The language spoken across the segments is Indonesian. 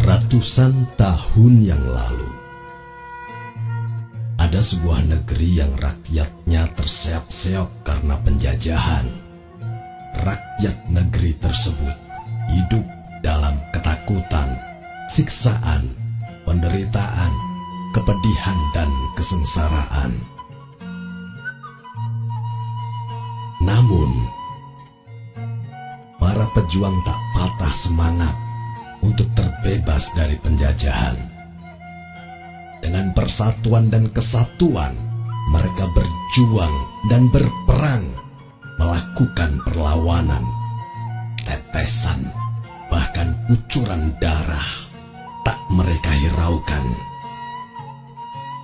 Ratusan tahun yang lalu, ada sebuah negeri yang rakyatnya terseok-seok karena penjajahan. Rakyat negeri tersebut hidup dalam ketakutan, siksaan, penderitaan, kepedihan, dan kesengsaraan. Namun, para pejuang tak patah semangat untuk terbebas dari penjajahan. Dengan persatuan dan kesatuan, mereka berjuang dan berperang, melakukan perlawanan. Tetesan, bahkan kucuran darah tak mereka hiraukan.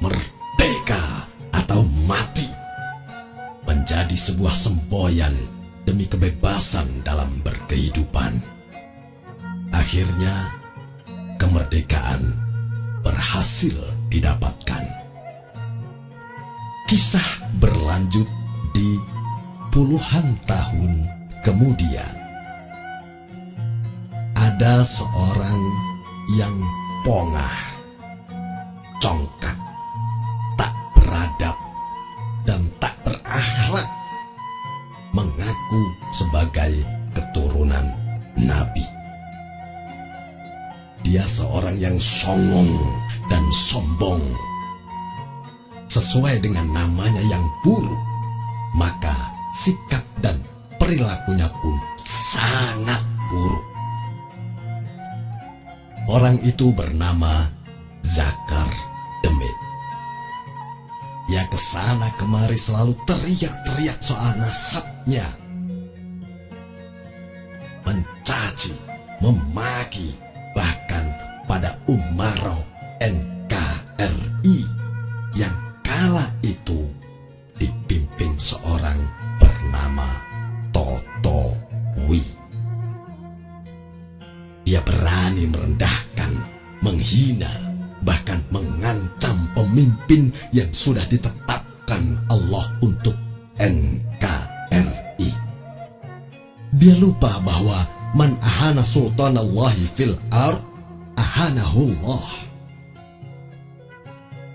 Merdeka atau mati menjadi sebuah semboyan demi kebebasan dalam berkehidupan. Akhirnya, kemerdekaan berhasil didapatkan. Kisah berlanjut di puluhan tahun kemudian. Ada seorang yang pongah, congkak, tak beradab, dan tak berakhlak, mengaku sebagai keturunan Nabi. Dia seorang yang songong dan sombong. Sesuai dengan namanya yang buruk, maka sikap dan perilakunya pun sangat buruk. Orang itu bernama Zakar Demit. Ia kesana kemari selalu teriak-teriak soal nasabnya, mencaci, memaki, bahkan pada Umaro NKRI yang kala itu dipimpin seorang bernama Totowi. Dia berani merendahkan, menghina, bahkan mengancam pemimpin yang sudah ditetapkan Allah untuk NKRI. Dia lupa bahwa man ahana sultanallahi fil ard ahanahullah.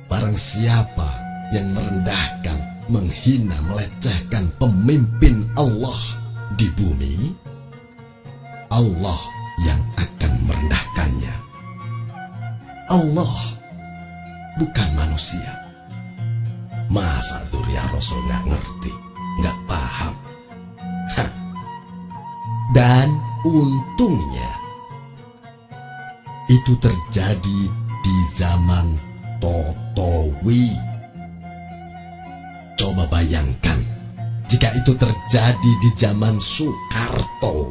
Barang siapa yang merendahkan, menghina, melecehkan pemimpin Allah di bumi, Allah yang akan merendahkannya. Allah bukan manusia. Masa Durya Rasul nggak ngerti, nggak paham? Hah. Dan untungnya itu terjadi di zaman Totowi. Coba bayangkan jika itu terjadi di zaman Soekarto,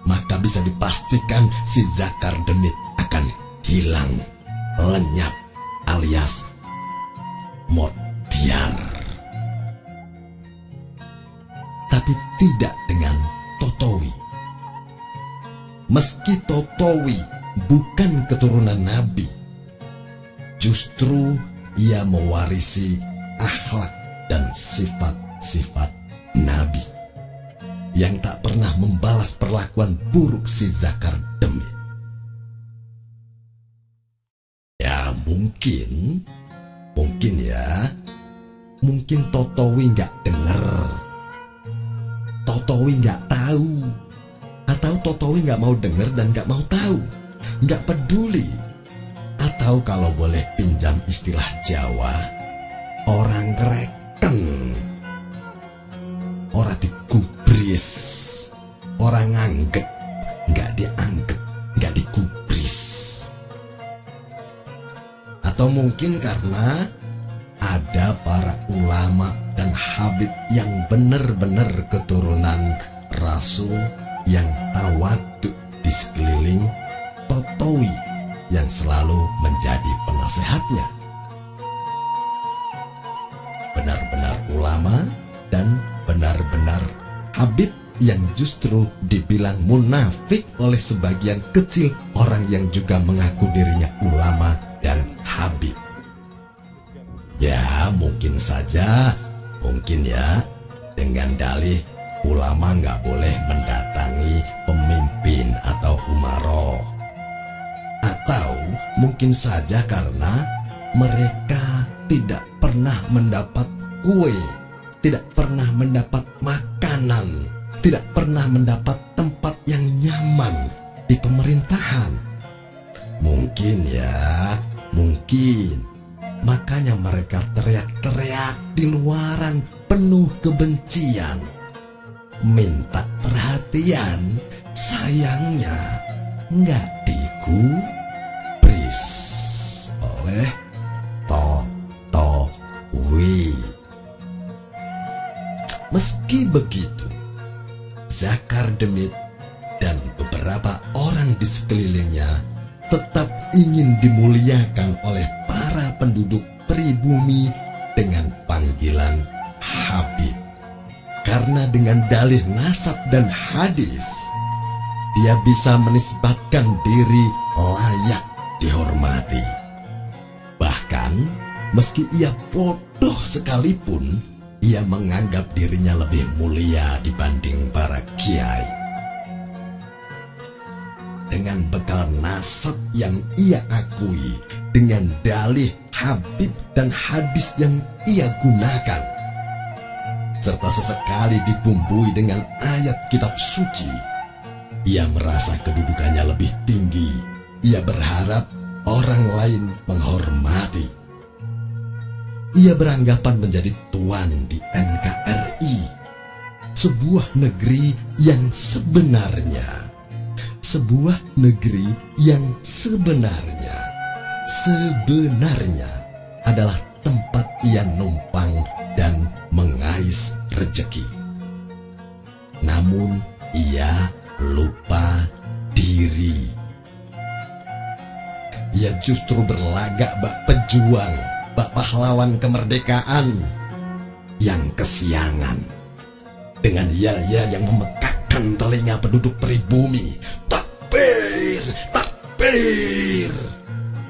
maka bisa dipastikan si Zakar Demit akan hilang, lenyap, alias modiar. Tapi tidak dengan Totowi. Meski Totowi bukan keturunan Nabi, justru ia mewarisi akhlak dan sifat-sifat Nabi yang tak pernah membalas perlakuan buruk si Zakar Demit. Ya mungkin Totowi nggak denger, Totowi nggak tahu, atau Totowi nggak mau denger dan nggak mau tahu, nggak peduli, atau kalau boleh pinjam istilah Jawa, orang kereken, orang digubris, orang nganggep, nggak dianggep, nggak digubris. Atau mungkin karena ada para ulama dan habib yang benar-benar keturunan Rasul yang tawaduk di sekeliling Totowi yang selalu menjadi penasehatnya. Benar-benar ulama dan benar-benar habib yang justru dibilang munafik oleh sebagian kecil orang yang juga mengaku dirinya ulama dan habib. Ya mungkin saja, mungkin ya, dengan dalih ulama nggak boleh mendatangi pemimpin atau umaroh. Atau mungkin saja karena mereka tidak pernah mendapat kue, tidak pernah mendapat makanan, tidak pernah mendapat tempat yang nyaman di pemerintahan. Mungkin ya, mungkin. Makanya mereka teriak-teriak di luaran penuh kebencian. Minta perhatian, sayangnya nggak digubris oleh Totowi. Meski begitu, Zakardemit dan beberapa orang di sekelilingnya tetap ingin dimuliakan oleh para penduduk pribumi dengan panggilan Habib. Karena dengan dalih nasab dan hadis, dia bisa menisbatkan diri layak dihormati. Bahkan, meski ia bodoh sekalipun, ia menganggap dirinya lebih mulia dibanding para kiai. Dengan bekal nasab yang ia akui, dengan dalih Habib dan hadis yang ia gunakan, serta sesekali dibumbui dengan ayat kitab suci, ia merasa kedudukannya lebih tinggi. Ia berharap orang lain menghormati. Ia beranggapan menjadi tuan di NKRI, sebuah negeri yang sebenarnya. Sebuah negeri yang sebenarnya adalah tempat ia numpang dan mengais rejeki. Namun ia lupa diri. Ia justru berlagak bak pejuang, bak pahlawan kemerdekaan yang kesiangan. Dengan yel-yel yang memekakkan telinga penduduk pribumi. Takbir! Takbir!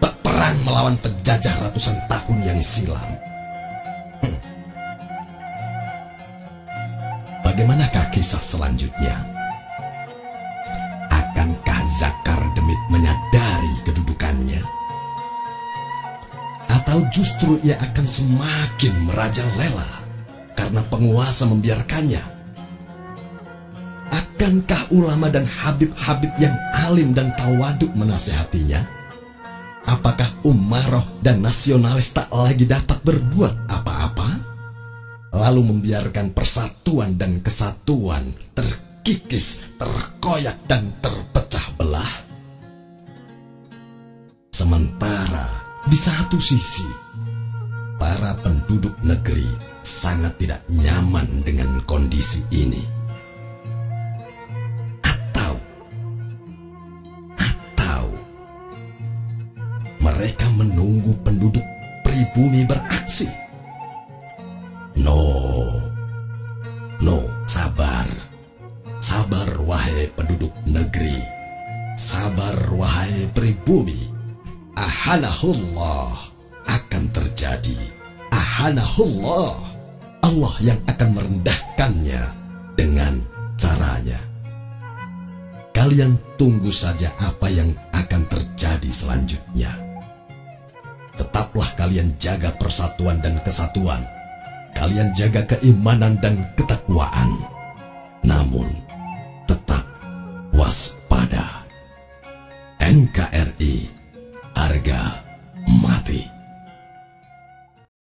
Bak perang melawan penjajah ratusan tahun yang silam. Bagaimanakah kisah selanjutnya? Akankah Zakardemit menyadari kedudukannya? Atau justru ia akan semakin merajalela karena penguasa membiarkannya? Akankah ulama dan habib-habib yang alim dan tawaduk menasehatinya? Apakah umaroh dan nasionalis tak lagi dapat berbuat apa-apa? Lalu membiarkan persatuan dan kesatuan terkikis, terkoyak, dan terpecah belah? Sementara di satu sisi, para penduduk negeri sangat tidak nyaman dengan kondisi ini. Mereka menunggu penduduk pribumi beraksi. No, sabar. Sabar wahai penduduk negeri. Sabar wahai pribumi. Ahanahullah akan terjadi. Ahanahullah. Allah yang akan merendahkannya dengan caranya. Kalian tunggu saja apa yang akan terjadi selanjutnya. Tetaplah kalian jaga persatuan dan kesatuan. Kalian jaga keimanan dan ketakwaan. Namun, tetap waspada. NKRI